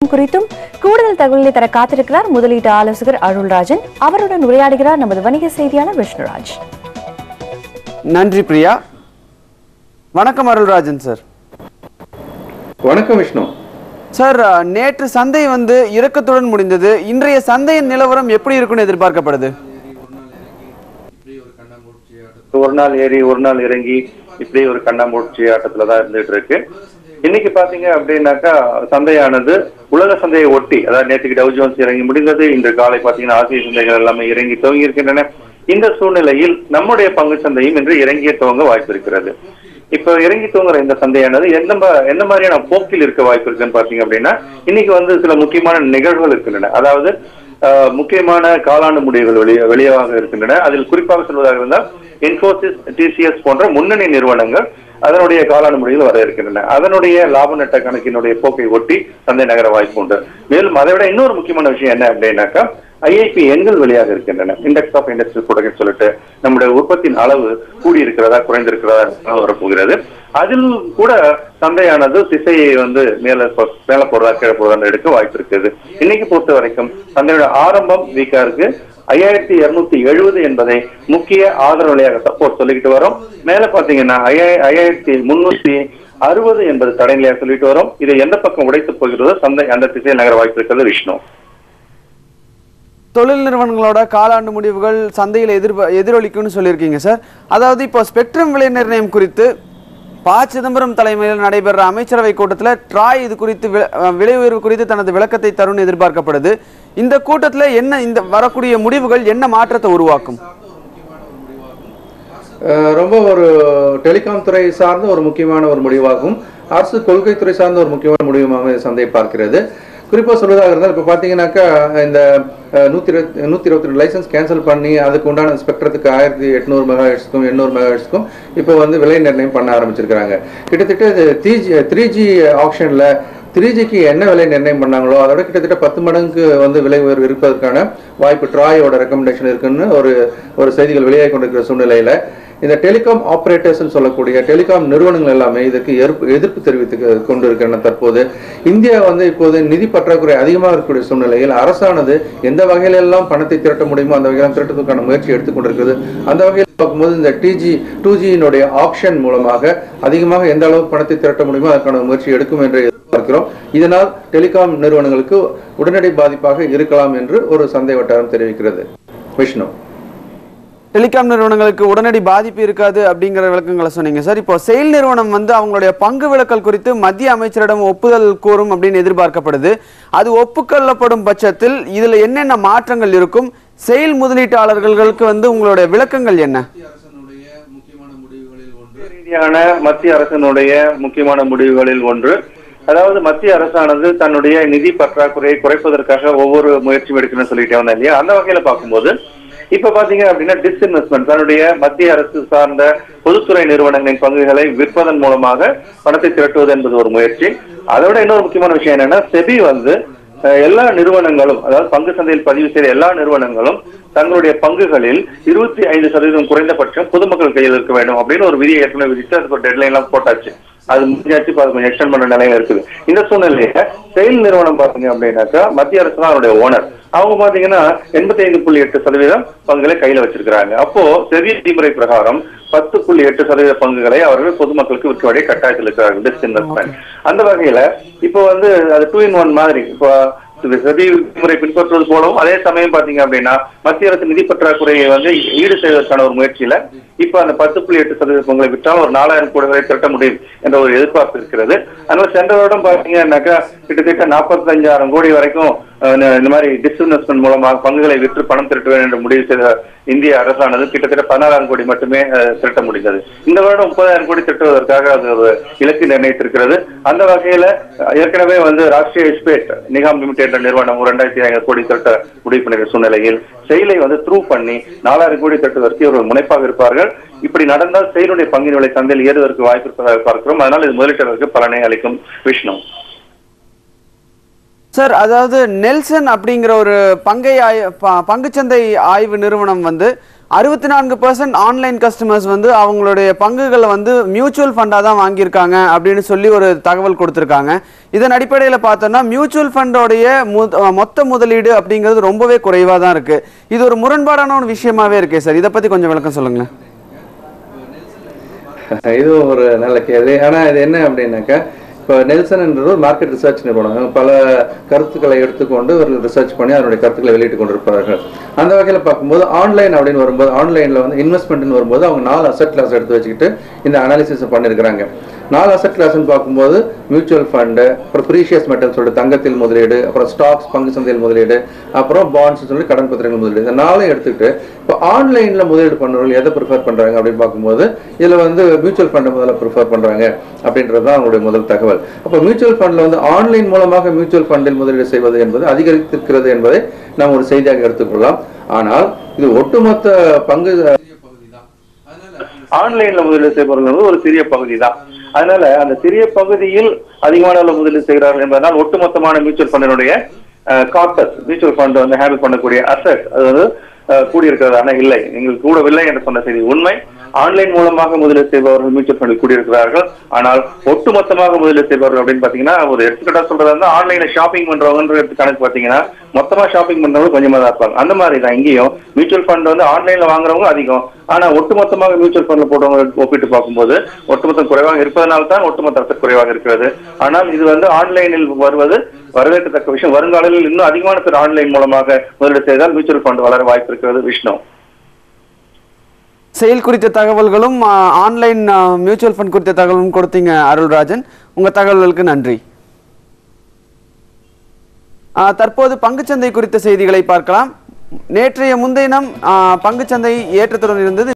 குறித்தும் கூடுதல் தகவல்களை தர காத்திருக்கிறார் முதலீட்டு ஆலோசகர் அருள்ராஜன். அவருடன் உரையாடுகிறார் நமது வணிக செய்தியாளர் விஷ்ணுராஜ். நன்றி பிரியா. வணக்கம் அருள்ராஜன் சார். வணக்கம் விஷ்ணு சார், நேற்று சந்தை இறக்கத்துடன் முடிந்தது. இன்றைய சந்தையின் நிலவரம் எப்படி இருக்குன்னு எதிர்பார்க்கப்படுது? ஒரு நாள் ஏறி ஒரு நாள் இறங்கி இப்படி ஒரு கண்ணாமூச்சி ஆட்டத்துலதான் இருந்துட்டு இருக்கு. இன்னைக்கு பாத்தீங்க அப்படின்னாக்கா சந்தையானது உலக சந்தையை ஒட்டி, அதாவது நேற்றுக்கு டவ் ஜோன்ஸ் இறங்கி முடிந்தது. இன்று காலை பாத்தீங்கன்னா ஆசிய சந்தைகள் எல்லாமே இறங்கி துவங்கி இருக்கின்றன. இந்த சூழ்நிலையில் நம்முடைய பங்கு சந்தையும் இன்று இறங்கிய துவங்க வாய்ப்பு இருக்கிறது. இப்ப இறங்கி தூங்குற இந்த சந்தையானது எந்த மாதிரியான போக்கில் இருக்க வாய்ப்பு இருக்குன்னு பாத்தீங்க அப்படின்னா, இன்னைக்கு சில முக்கியமான நிகழ்வுகள் இருக்கின்றன. அதாவது முக்கியமான காலாண்டு முடிவுகள் வெளியாக இருக்கின்றன. அதில் குறிப்பாக சொல்வதாக இருந்தால் இன்ஃபோசிஸ், டிசிஎஸ் போன்ற முன்னணி நிறுவனங்கள் அதனுடைய காலாண்டு முடிவுகள் வர இருக்கின்றன. அதனுடைய லாப நட்ட கணக்கினுடைய போக்கை ஒட்டி சந்தை நகர வாய்ப்பு உண்டு. மேலும் அதை விட இன்னொரு முக்கியமான விஷயம் என்ன அப்படின்னாக்கா, ஐஐபி எண்கள் வெளியாக இருக்கின்றன. இண்டெக்ஸ் ஆஃப் இண்டஸ்ட்ரியல் ப்ரொடக்ட் சொல்லிட்டு நம்முடைய உற்பத்தியின் அளவு கூடி இருக்கிறதா குறைந்திருக்கிறதா வரப்போகிறது. அதில் கூட சந்தையானது திசையை மேல போறதா கீழே போறதா எடுக்க வாய்ப்பு இருக்குது. இன்னைக்கு பொறுத்த வரைக்கும் சந்தையோட ஆரம்பம் வீக்கா இருக்கு. 5270 என்பதை முக்கிய ஆதரவு நிலையாக சப்போர்ட் சொல்லிக்கிட்டு வரோம். மேல பாத்தீங்கன்னா 5360 என்பது தடைநிலையாக சொல்லிட்டு வரோம். இதை எந்த பக்கம் உடைத்து போகிறதோ சந்தை அந்த திசையில் நகர வாய்ப்பு இருக்கிறது. விஷ்ணு, தொழில் நிறுவனங்களோட காலாண்டு முடிவுகள் சந்தையில் எதிரொலிக்கும்னு சொல்லியிருக்கீங்க சார். அதாவது இப்போ ஸ்பெக்ட்ரம் விலை நிர்ணயம் குறித்து சிதம்பரம் தலைமையில் நடைபெற அமைச்சரவை கூட்டத்தில் ட்ராய் இது குறித்து விலை உயர்வு குறித்து தனது விளக்கத்தை தரும்னு எதிர்பார்க்கப்படுது. இந்த கூட்டத்தில் இந்த வரக்கூடிய முடிவுகள் என்ன மாற்றத்தை உருவாக்கும்? ரொம்ப ஒரு டெலிகாம் துறை சார்ந்த ஒரு முக்கியமான ஒரு முடிவாகும். அரசு கொள்கை துறை சார்ந்த ஒரு முக்கியமான முடிவாக சந்தை பார்க்கிறது. குறிப்பாக சொல்வதாக இருந்தால் இப்போ பார்த்தீங்கன்னாக்கா இந்த 122 லைசன்ஸ் கேன்சல் பண்ணி அதுக்கு உண்டான ஸ்பெக்ட்ரத்துக்கு 1800 மெகாஹெர்ட்ஸ்க்கும் 800 மெகாஹெர்ட்ஸ்க்கும் இப்போ விலை நிர்ணயம் பண்ண ஆரம்பிச்சிருக்கிறாங்க. கிட்டத்தட்ட 3G ஆப்ஷனில் 3Gக்கு என்ன விலை நிர்ணயம் பண்ணாங்களோ அதோட கிட்டத்தட்ட 10 மடங்கு விலை உயர்வு இருப்பதற்கான வாய்ப்பு ட்ராயோட ரெக்கமெண்டேஷன் இருக்குன்னு ஒரு செய்திகள் வெளியாகி கொண்டிருக்கிற சூழ்நிலையில் இந்த டெலிகாம் ஆப்ரேட்டர்ஸ் சொல்லக்கூடிய டெலிகாம் நிறுவனங்கள் எல்லாமே இதற்கு எதிர்ப்பு தெரிவித்து கொண்டிருக்கின்றன. தற்போது இந்தியா இப்போது நிதி பற்றாக்குறை அதிகமாக இருக்கக்கூடிய சூழ்நிலையில் அரசானது எந்த வகையிலெல்லாம் பணத்தை திரட்ட முடியுமோ அந்த வகையெல்லாம் திரட்டுவதற்கான முயற்சி எடுத்துக்கொண்டிருக்கிறது. அந்த வகையில் பார்க்கும்போது இந்த 2G ஆப்ஷன் மூலமாக அதிகமாக எந்த அளவுக்கு பணத்தை திரட்ட முடியுமோ அதற்கான முயற்சி எடுக்கும் என்று எதிர்பார்க்கிறோம். இதனால் டெலிகாம் நிறுவனங்களுக்கு உடனடி பாதிப்பாக இருக்கலாம் என்று ஒரு சந்தை வட்டாரம் தெரிவிக்கிறது. விஷ்ணு, டெலிகாம் நிறுவனங்களுக்கு உடனடி பாதிப்பு இருக்காது அப்படிங்கிற விளக்கங்களை சொன்னீங்க சார். இப்போ செயல் நிறுவனம் அவங்களுடைய பங்கு விலக்கல் குறித்து மத்திய அமைச்சரிடம் ஒப்புதல் கோரும் அப்படின்னு எதிர்பார்க்கப்படுது. அது ஒப்புக்கொள்ளப்படும் பட்சத்தில் இதுல என்னென்ன மாற்றங்கள் இருக்கும்? செயல் முதலீட்டாளர்களுக்கு உங்களுடைய விளக்கங்கள் என்ன? மத்திய அரசினுடைய முக்கியமான முடிவுகளில் ஒன்று, அதாவது மத்திய அரசானது தன்னுடைய நிதி பற்றாக்குறையை குறைப்பதற்காக ஒவ்வொரு முயற்சியும் எடுக்கணும்னு சொல்லிட்டே வந்தேன் இல்லையா? அந்த வகையில பார்க்கும்போது இப்ப பாத்தீங்க அப்படின்னா டிஸ்இன்வெஸ்ட்மெண்ட், தன்னுடைய மத்திய அரசு சார்ந்த பொதுத்துறை நிறுவனங்களின் பங்குகளை விற்பதன் மூலமாக பணத்தை திரட்டுவது என்பது ஒரு முயற்சி. அதோட இன்னொரு முக்கியமான விஷயம் என்னன்னா, செபி எல்லா நிறுவனங்களும், அதாவது பங்கு சந்தையில் பதிவு செய்த எல்லா நிறுவனங்களும் தங்களுடைய பங்குகளில் 25% குறைந்தபட்சம் பொதுமக்கள் கையில் இருக்க வேண்டும் அப்படின்னு ஒரு விதியை ஏற்கனவே விதித்து அதுக்கு ஒரு டெட்லைன் எல்லாம் போட்டாச்சு. அது முடிஞ்சாச்சு, கொஞ்சம் எக்ஸ்டெண்ட் பண்ண நிலையில இருக்குது. இந்த சூழ்நிலையில செயல் நிறுவனம் பாத்தீங்க அப்படின்னாக்கா மத்திய அரசு தான் அவருடைய ஓனர். அவங்க பாத்தீங்கன்னா 85.8% பங்குகளை கையில வச்சிருக்கிறாங்க. அப்போ செபி விதிமுறை பிரகாரம் 10.8% பங்குகளை அவர்கள் பொதுமக்களுக்கு விற்க வேண்டிய கட்டாயத்தில் இருக்கிறார்கள் டிஸ்இன்வெஸ்ட்மெண்ட். அந்த வகையில இப்போ அது 2-in-1 மாதிரி இப்போ செபி விதிமுறை பின்பற்றுவது போலவும் அதே சமயம் பாத்தீங்க அப்படின்னா மத்திய அரசு நிதி பற்றாக்குறையை ஈடு செய்வதற்கான ஒரு முயற்சியில இப்ப அந்த 10.8% பங்குகளை விற்றாலும் ஒரு 4000 கோடி வரை திரட்ட முடியும் என்ற ஒரு எதிர்பார்ப்பு இருக்கிறது. அதனால சென்ற வருடம் பாத்தீங்கன்னாக்கா கிட்டத்தட்ட 45,000 கோடி வரைக்கும் இந்த மாதிரி டிஸ்இன்வெஸ்ட்மெண்ட் மூலமாக பங்குகளை விற்று பணம் திரட்ட வேண்டும் என்று முடிவு செய்த இந்திய அரசானது கிட்டத்தட்ட 16,000 கோடி மட்டுமே திரட்ட முடிந்தது. இந்த வருடம் 30,000 கோடி திரட்டுவதற்காக அது ஒரு இலக்கு நிர்ணயித்திருக்கிறது. அந்த வகையில ஏற்கனவே ராஷ்டிரிய இஸ்பேட் நிகாம் லிமிடெட் நிறுவனம் 2,500 கோடி திரட்ட முடிவு பண்ணிய சூழ்நிலையில் செயலை த்ரூ பண்ணி 4,000 கோடி திரட்டுவதற்கு இவர்கள் முனைப்பாக இருப்பார்கள். இப்படி நடந்தால் செயலுடைய பங்கின் விலை சந்தையில் ஏறுவதற்கு வாய்ப்பு இருப்பதாக பார்க்கிறோம். அதனால் இது முதலீட்டாளருக்கு பலனை அளிக்கும். விஷ்ணு சார், அதாவது நெல்சன் அப்படிங்கிற ஒரு பங்குச்சந்தை ஆய்வு நிறுவனம் வந்து 64% ஆன்லைன் கஸ்டமர்ஸ் வந்து அவங்களுடைய பங்குகளை வந்து மியூச்சுவல் ஃபண்டா தான் வாங்கியிருக்காங்க அப்படின்னு சொல்லி ஒரு தகவல் கொடுத்திருக்காங்க. இதன் அடிப்படையில் பார்த்தோம்னா மியூச்சுவல் ஃபண்டோடைய மொத்த முதலீடு அப்படிங்கிறது ரொம்பவே குறைவா தான் இருக்கு. இது ஒரு முரண்பாடான ஒரு விஷயமாவே இருக்கே சார், இதை பத்தி கொஞ்சம் விளக்கம் சொல்லுங்களேன். இது ஒரு நல்ல கேள்வி. ஆனா இது என்ன அப்படின்னாக்கா, இப்போ நெல்சன் என்றது ஒரு மார்க்கெட் ரிசர்ச் நிறுவனம். பல கருத்துக்களை எடுத்துக்கொண்டு ஒரு ரிசர்ச் பண்ணி அதனுடைய கருத்துக்களை வெளியிட்டு கொண்டிருப்பார்கள். அந்த வகையில் பார்க்கும்போது ஆன்லைன் அப்படின்னு வரும்போது, ஆன்லைனில் வந்து இன்வெஸ்ட்மெண்ட்னு வரும்போது அவங்க 4 அசெட் கிளாஸ் எடுத்து வச்சுக்கிட்டு இந்த அனாலிசிஸ் பண்ணியிருக்கிறாங்க. 4 அசெட் கிளாஸ்ன்னு பார்க்கும்போது மியூச்சுவல் ஃபண்டு, அப்புறம் ப்ரீஷியஸ் மெட்டல் சொல்லிட்டு தங்கத்தில் முதலீடு, அப்புறம் ஸ்டாக்ஸ் பங்கு சந்தையில் முதலீடு, அப்புறம் பாண்ட்ஸ் சொல்லி கடன் பத்திரங்கள் முதலீடு, இந்த 4 எடுத்துக்கிட்டு இப்போ ஆன்லைனில் முதலீடு பண்ணுறவங்க எதை ப்ரிஃபர் பண்ணுறாங்க அப்படின்னு பார்க்கும்போது இதில் வந்து மியூச்சுவல் ஃபண்டை முதல்ல ப்ரிஃபர் பண்ணுறாங்க அப்படின்றது தான் அவங்களுடைய முதல் தகவல். அப்போ மியூச்சுவல் ஃபண்டில் வந்து ஆன்லைன் மூலமாக மியூச்சுவல் ஃபண்டில் முதலீடு செய்வது என்பது அதிகரித்திருக்கிறது என்பதை நாம் ஒரு செய்தியாக எடுத்துக்கொள்ளலாம். ஆனால் இது ஒட்டுமொத்த பங்கு ஆன்லைன்ல முதலீடு செய்பவர்கள் ஒரு சிறிய பகுதி தான். அதனால அந்த சிறிய பகுதியில் அதிகமான அளவு முதலீடு செய்கிறார்கள் என்பதனால் ஒட்டுமொத்தமான மியூச்சுவல் ஃபண்டினுடைய கார்பஸ், மியூச்சுவல் ஃபண்ட் வந்து ஹேண்டில் பண்ணக்கூடிய அசெட் அது வந்து கூடியிருக்கிறதான இல்லை. நீங்கள் கூடவில்லை என்று சொன்ன செய்தி உண்மை. ஆன்லைன் மூலமாக முதலீடு செய்பவர்கள் மியூச்சுவல் ஃபண்டில் கூடியிருக்கிறார்கள். ஆனால் ஒட்டுமொத்தமாக முதலீடு செய்பவர்கள் அப்படின்னு பாத்தீங்கன்னா, ஒரு எடுத்துக்கிட்டா சொல்றதா ஆன்லைன்ல ஷாப்பிங் பண்றவங்க கணக்கு பாத்தீங்கன்னா மொத்தமா ஷாப்பிங் பண்றவங்க கொஞ்சமா தான் இருப்பாங்க. அந்த மாதிரி தான் இங்கேயும் மியூச்சுவல் ஃபண்ட் வந்து ஆன்லைன்ல வாங்குறவங்க அதிகம். ஆனா ஒட்டுமொத்தமாக மியூச்சுவல் ஃபண்ட்ல போட்டவங்க ஒப்பிட்டு பார்க்கும்போது ஒட்டுமொத்தம் குறைவாக இருப்பதனால தான் ஒட்டுமொத்த அசெட் குறைவாக இருக்கிறது. ஆனால் இது வந்து ஆன்லைனில் வருவது வரவேற்கத்தக்க விஷயம். வருங்காலங்களில் இன்னும் அதிகமான பேர் ஆன்லைன் மூலமாக முதலீடு செய்தால் மியூச்சுவல் ஃபண்ட் வளர வாய்ப்பு இருக்கிறது. விஷ்ணு, செயல் குறித்த தகவல்களும் ஆன்லைன் மியூச்சுவல் ஃபண்ட் குறித்த தகவலும் கொடுத்தீங்க அருள்ராஜன். உங்க தகவல்களுக்கு நன்றி. தற்போது பங்குச்சந்தை குறித்த செய்திகளை பார்க்கலாம். நேற்றைய முன்தினம் பங்குச்சந்தை ஏற்றத்துடன் இருந்தது.